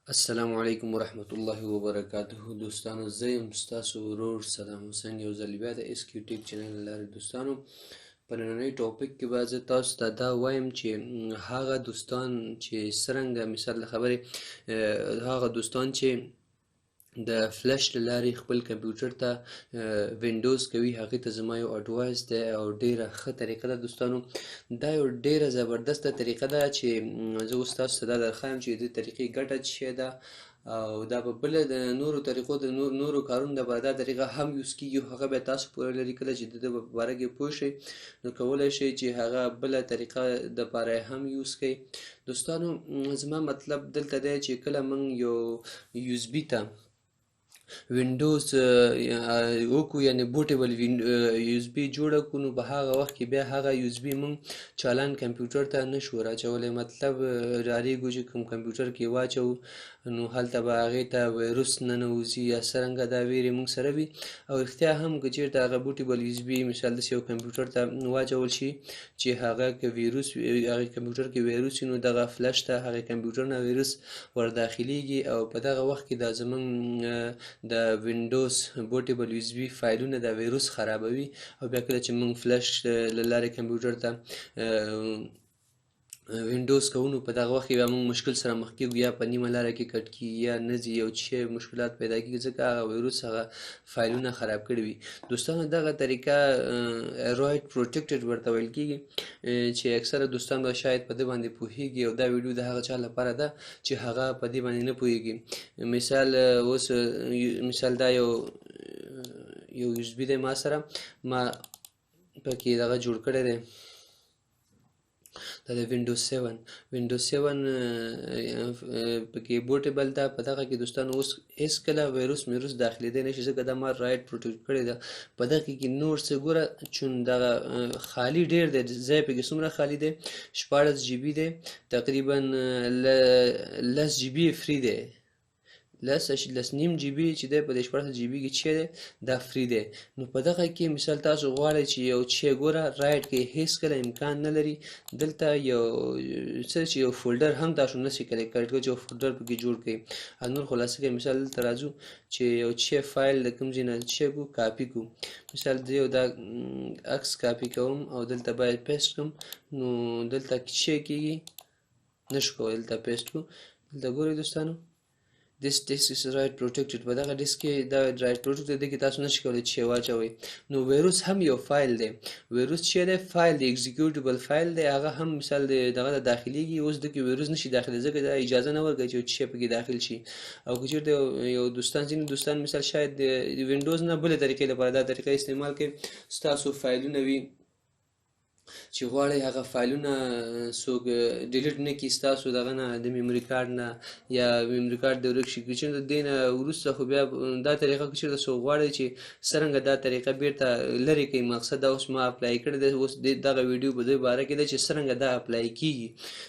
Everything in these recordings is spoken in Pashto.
السلام علیکم ورحمت الله وبرکاته. دوستانو زه یم ستاسو ورور صدام حسین، یو ځل بیا د اس کیو ټیک چینل له لارې. دوستانو په نننۍ ټاپک کې به زه تاسو ته دا وایم چې هغه دوستان چې څرنګه مثال د خبرې هغه دوستان چې د فلش له لارې خپل کمپیوټر ته وینډوز کوي، هغې ته زما یو اډوایس دی او ډیره ښه طریقه ده. دوستانو دا یو ډیره زبردسته طریقه ده چې زه اوس تاسو ته دا درښایم چې د دې طریقې ګټه څه شی ده، او دا په بله د نورو طریقو د نورو کارونو دپاره دا طریقه هم یوز کېږي. هغه بیا تاسو پورې لري، کله چې د ده په باره کې پوه شئ نو کولی شئ چې هغه بله طریقه دپاره هم یوز کړئ. دوستانو زما مطلب دلته دی چې کله موږ یو یو اس بي ته وینډوز وکړو، یعنې بوټیبل یو اس بي جوړه کړو، نو په هغه وخت کې بیا هغه یو اس بي موږ چالان کمپیوټر ته نشو راچولی. مطلب ډارېږو چې کوم کمپیوټر کې واچوو نو هلته به هغې ته ویروس ننوځي یا څرنګه دا ویرې موږ سره وي. او رښتیا هم که چېرته هغه بوټیبل یو اس بي مثال داسې یو کمپیوټر ته واچول شي چې هغه که ویروس هغې کمپیوټر کې ویروس وي، نو دغه فلش ته هغې کمپیوټر نه ویروس ورداخلیږي او په دغه وخت کې دا زموږ د وینډوز بوټیبل یو اس بي فایلونه د ویروس خرابوي. او بیا کله چې موږ فلش له لارې کمپیوټر ته وینډوز کوو نو په دغه وخت کې بیا موږ مشکل سره مخ کېږو، یا په نیمه لاره کې کټ کېږي یا نه ځي، یو څه مشکلات پیدا کېږي ځکه هغه ویروس هغه فایلونه خراب کړي وي. دوستانو دغه طریقه رایټ پروټیکټډ ورته ویل کېږي چې اکثره دوستان به شاید په دې باندې پوهېږي، او دا ویډیو د هغه چا لپاره ده چې هغه په دې باندې نه پوهېږي. مثال دا یو یو اس بي دی ما سره، ما پکې دغه جوړ کړی دی، دا د وینډوز 7 پکې بوټیبل ده. په دغه کې دوستانو اوس هېڅکله ویروس میروس داخلېدی نه شي ځکه دا ما رایټ پروټیکټ کړې ده. په دغه کې نور څه ګوره چون دغه خالي ډېر دی، ځای پکې څومره خالي دی، 14 جی بي دی، تقریبا 10 جی بي فری دی، 10.5 جی بي چې دی په دې 14 جی بي کې چې دی دا فری دی. نو په دغه کې مثال تاسو غواړئ چې یو څه ګوره رایټ کې هېڅکله امکان نه لري دلته یو څه چې یو فولډر هم تاسو نشئ کولی کریټ کړئ چې یو فولډر پکې جوړ کړئ. او نور خلاصه کې مثال دلته راځو چې یو څه فایل د کوم ځای نه څه کړو کاپي کړو، مثال زه یو دا عکس کاپي کوم او دلته باید پیسټ کړم، نو دلته څه کېږي نشو کولی دلته پیسټ کړو. دلته ګورئ دوستانو this disk is right protected، په دغه ډیسک کې دا right protected دی کې تاسو نشئ کولی چې واچوئ. نو ویروس هم یو فایل دی، ویروس چې دی فایل دی، ایگزیکیوټیبل فایل دی، هغه هم مثال دغه ته داخلیږي. اوس دغه ویروس نشي داخلي ځکه دا اجازه نه ورکوي چې څه پکې داخل شي. او که چېرته یو دوستان ځینې دوستان مثال شاید د وینډوز نه بلې طریقې لپاره دا طریقه استعمال کوي، ستاسو فایلونه وي چې غواړئ هغه فایلونه څوک ډیلیټ نه کړي ستاسو دغه نه د میموري کارډ نه، یا میموري کارډ دې ورک شي. که چېرته دې نه وروسته خو بیا دا طریقه که چېرته څوک غواړئ چې څرنګه دا طریقه بیرته لرې کړئ، مقصد دا اوس ما اپلای کړی دی، اوس دغه ویډیو په دې باره کې ده چې څرنګه دا اپلای کېږي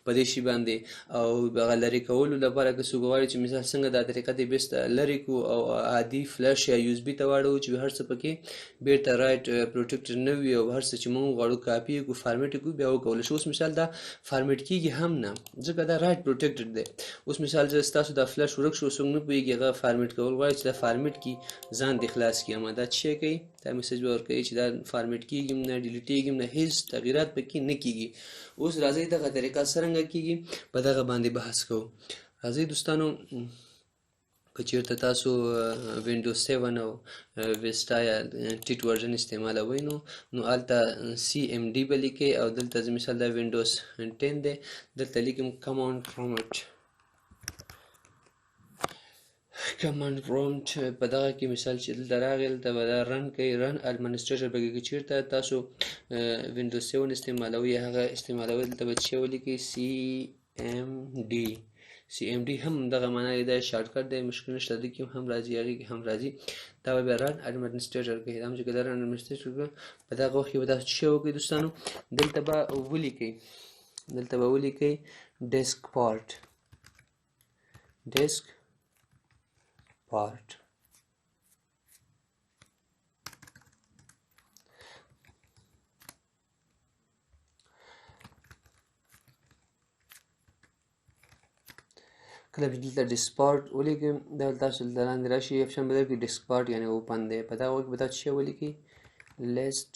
په دې شي باندې. او هغه لرې کولو لپاره که څوک غواړي چې مثال څنګه دا طریقه دې بیسته لرې کړو او عادي فلش یا یو اس بي ته واړوو چې هر څه پکې بیرته رایټ پروټیکټډ نه وي او هر څه چې موږ غواړو کاپي کو فارمیټ کو بیا وکولی شو. اوس مثال دا فارمیټ کېږي هم نه ځکه دا رایټ پروټیکټډ دی. اوس مثال زه ستاسو دا فلش ورک شو، څوک نه پوهېږي هغه فارمیټ کول غواړي چې دا فارمیټ کړي ځان دې خلاص کړي، اما دا څه کوي دا میسج به ورکوي چې دا فارمیټ کېږي هم نه ډیلیټېږي هم نه، هېڅ تغییرات پکې نه کېږي. اوس راځئ دغه طریقه څرنګه کېږي په دغه باندې بحث کوو. راځئ دوستانو که چېرته تاسو وینډوز 7 او ویسټا یا ټیټ ورژن استعمالوئ نو هلته CMD به لیکئ، او دلته زه مثال دا وینډوز 10 دی، دلته لیکم کمانډ پرومپټ. په دغه کې مثال چې دلته راغی دلته به دا رن کوي، رن administrator به کې چېرته تاسو وینډوز 7 استعمالوئ هغه استعمالوئ دلته به څه ولیکئ CMD هم دغه معنی دی، شارټکټ دی، مشکل نشته، دې کې هم راځي هغې کې هم راځي. دا به بیا رن administrator کوي، دا هم چې کله رن administrator کوي په دغه وخت کې به تاسو څه وکړئ دوستانو، دلته به ولیکئ ډیسک پارټ. کله چې دلته ډیسکپارټ ولیکئ دا تاسو دلته لاندې راشي اپشن به درکړي ډیسکپارټ یعنې اوپن دی په دغه وخت کې به تاسو څه ولیکئ لیسټ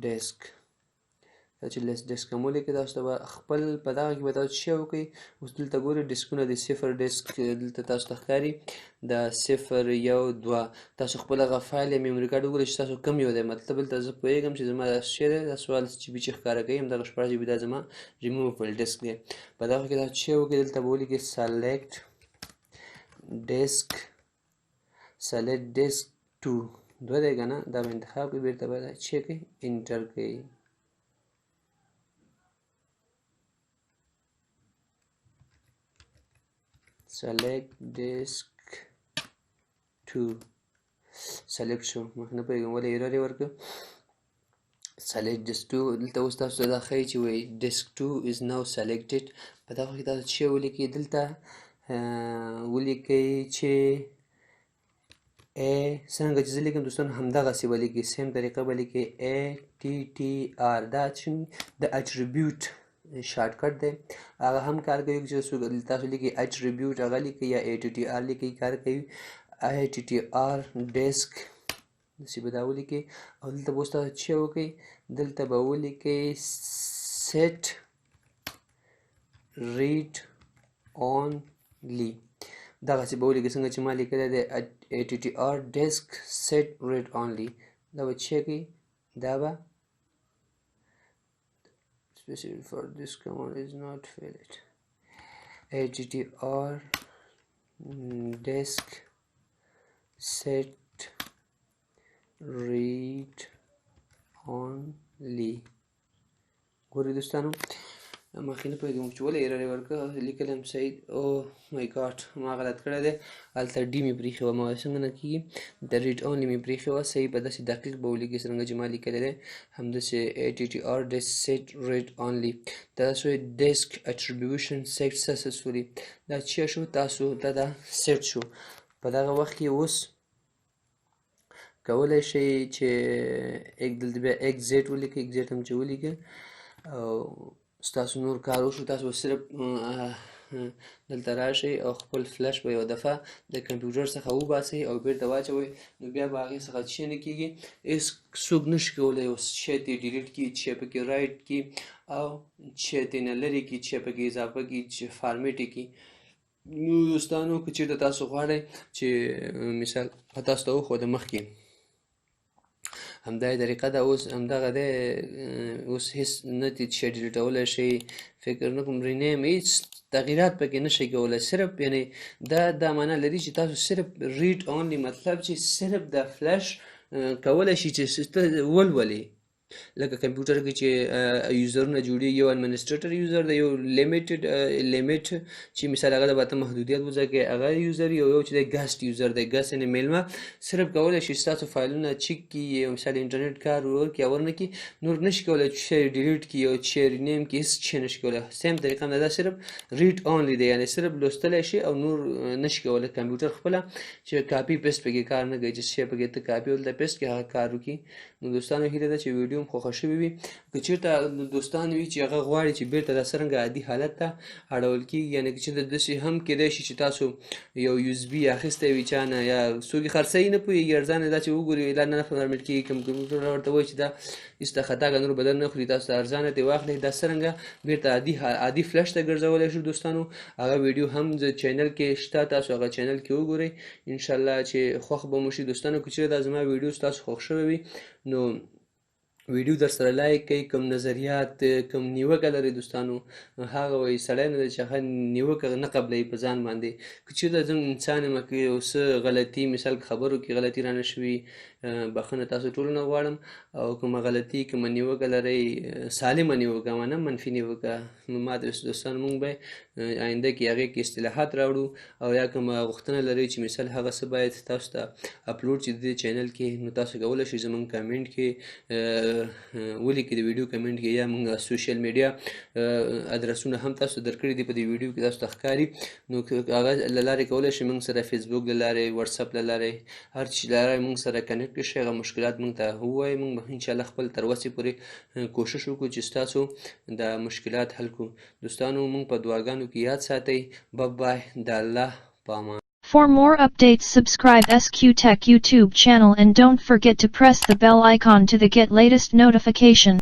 ډیسک دا چې لیسټ ډیسک هم ولیکئ تاسو ته به خپل په دغه کې به تاسو څه وکړئ اوس دلته ګورئ ډیسکونه دي صفر ډیسک دلته تاسو ته ښکاري دا 0 1 2 تاسو خپل هغه فایل یا میموري کارډ وګورئ چې تاسو کوم یو دی مطلب دلته زه پوهېږم چې زما دا شی دی دا 14 جی بي چې ښکاره کوي همدغه 14 جی بي دا زما ریموویبل ډیسک دی په دغه کې تاسو څه وکړئ دلته به ولیکئ سلیکټ ډیسک 2 دوه دی که نه دا به انتخاب کړئ بېرته به دا څه کوئ انټر کوئ select disk 2 select شو مخ نه پوهېږم ولې ایرر یې ورکړه select disk 2 دلته اوس تاسو ته دا ښیي چې وایي disk 2 is now selected په دغه کې تاسو څه ولیکئ دلته ولیکئ چې څنګه چې زه لیکم دوستان همدغسې به لیکئ سیم طریقه به لیکئ ATTR دا چې د اټریبیوټ شارټکټ دی هغه هم کار کوي چې تاسو لیکئ اټریبیوټ هغه لیکئ یا ATTR لیکئ کار کوي ATTR ډیسک داسې به دا ولیکئ او دلته به اوس تاسو څه وکئ دلته به ولیکئ set read only دغسې به ولیکئ څنګه چې ما لیکلی دی ATTR disk set read only دا به څه کوي دا به specified for this command is not valid ATTR disk set read only ګورئ دوستانو مخکې نه پوهېږم چې ولې ایرر یې ورکړه لیکلی یم صحیح او مای ګاډ ما غلط کړی دی هلته ډي مې پرېښې وه ما څنګه نه کېږي د ریډ اونلي مې پرېښې وه صحیح به داسې دقیق به ولیکئ څرنګه چې ما لیکلی دی همداسې ATTR disk set read only دا شوی ډیسک اټریبیوشن سیټ سکسسفولي دا څه شو تاسو دا سیټ شو په دغه وخت کې اوس کولی شئ چې دلته بیا اکزیټ ولیکئ اکزیټ هم چې ولیکئ او ستاسو نور کار وشو تاسو صرف دلته راشئ او خپل فلش به یو دفعه د کمپیوټر څخه وباسئ او بیرته واچوئ نو بیا به هغې څخه څه نه کېږي هېڅ څوک نشي کولی یو شی ته یې ډیلیټ کړي چې پکې رایټ کړي او چې ته یې نه لرې کړي چې پکې اضافه کړي چې فارمیټ یې کړي نو دوستانو که چېرته تاسو غواړئ چې مثال تاسو ته وښوده مخکې همدا طریقه ده اوس همدغه دی اوس هېڅ نه دي چې ډیلیټولی شئ فکر نه کوم رینیم هېڅ تغییرات پکې نه شئ کولی صرف یعنې دا معنا لري چې تاسو صرف ریډ اونلی مطلب چې صرف د فلش کولی شي چې ته ولولئ لکه کمپیوټر کې چې یوزرونه جوړېږي یو administrator یوزر دی یو لیمیټ چې مثال هغه د به ته محدودیت وځکې هغه یوزر یو چې دی ګسټ یوزر دی ګسټ یعنې میلمه صرف کولی شي ستاسو فایلونه چیک کړي یو مثال انټرنیټ کار وکړي او ورنه کړي نور نشي کولی چې شی ډیلیټ کړي او چې رینیم کړي هېڅ شی نشي کولی سیم طریقه هم دا صرف ریډ اونلی دی یعنې صرف لوستلی شي او نور نشي کولی کمپیوټر خپله چې کاپي پیسټ پکې کار نه کوي چې شی پکې ته کاپي ولته پیسټ کړي هغه کار وکړي نو دوستانو هیله ده چې ویډیو هم خوښه شوې وي که چېرته دوستان وي چې هغه غواړي چې بیرته دا څرنګه عادي حالت ته اړول کېږي یعنې که چېرته داسې هم کېدی شي چې تاسو یو USB اخیستی وي چا نه یا څوک یې خرڅوي نه پوهېږي ارزانه دا چې وګوري اعلان نه فارمیټ کېږي کوم کمپیوټر ورته وایي چې دا هېڅ ته خطا که نور بدل نه خوري تاسو ته ارزانه ترې واخلئ دا څرنګه بیرته عادي فلش ته ګرځولی شو دوستانو هغه ویډیو هم د چینل کې شته تاسو هغه چینل کې وګورئ انشاءالله چې خوښ به مو شي دوستانو که چېرې دا زما ویډیو ستاسو خوښ شوی وي نو ویډیو در سره لایک کوي کوم نظریات کوم نیوکه لري دوستانو هغه وایي سړی نه دی چې هغه نیوکه نه قبلوي په ځان باندې که چېرته زه انسان یم که یو څه غلطي مثال خبرو کې غلطي رانه شوي بخښنه تاسو ټولو نه غواړم او کومه غلطي کومه نیوکه لرئ سالمه نیوکه نه منفي نیوکه نو ما دوستانو مونږ به آینده کې هغې کې اصطلاحات راوړو او یا کومه غوښتنه لرئ چې مثال هغه څه باید تاسو ته اپلوډ چې د دې چینل کې نو تاسو کولی شئ زموږ کمنټ کې ولیکئ د ویډیو کمنټ کې یا موږ سوشل میډیا ادرسونه هم تاسو درکړي دي په دې ویډیو کې تاسو ته ښکاري نو هغه له لارې کولی شئ موږ سره فیسبوک له لارې واتساپ له لارې هر چیز له لارې موږ سره کنیکټ کې شي هغه مشکلات موږ ته ووایي. موږ به انشاءالله خپل تر وسې پورې کوشش وکړو چې ستاسو د مشکلات حل کړو. دوستانو موږ په دعاګانو کې یاد ساتئ. بای د الله په امان. For more updates, subscribe SQ Tech YouTube channel and don't forget to press the bell icon to get latest notification.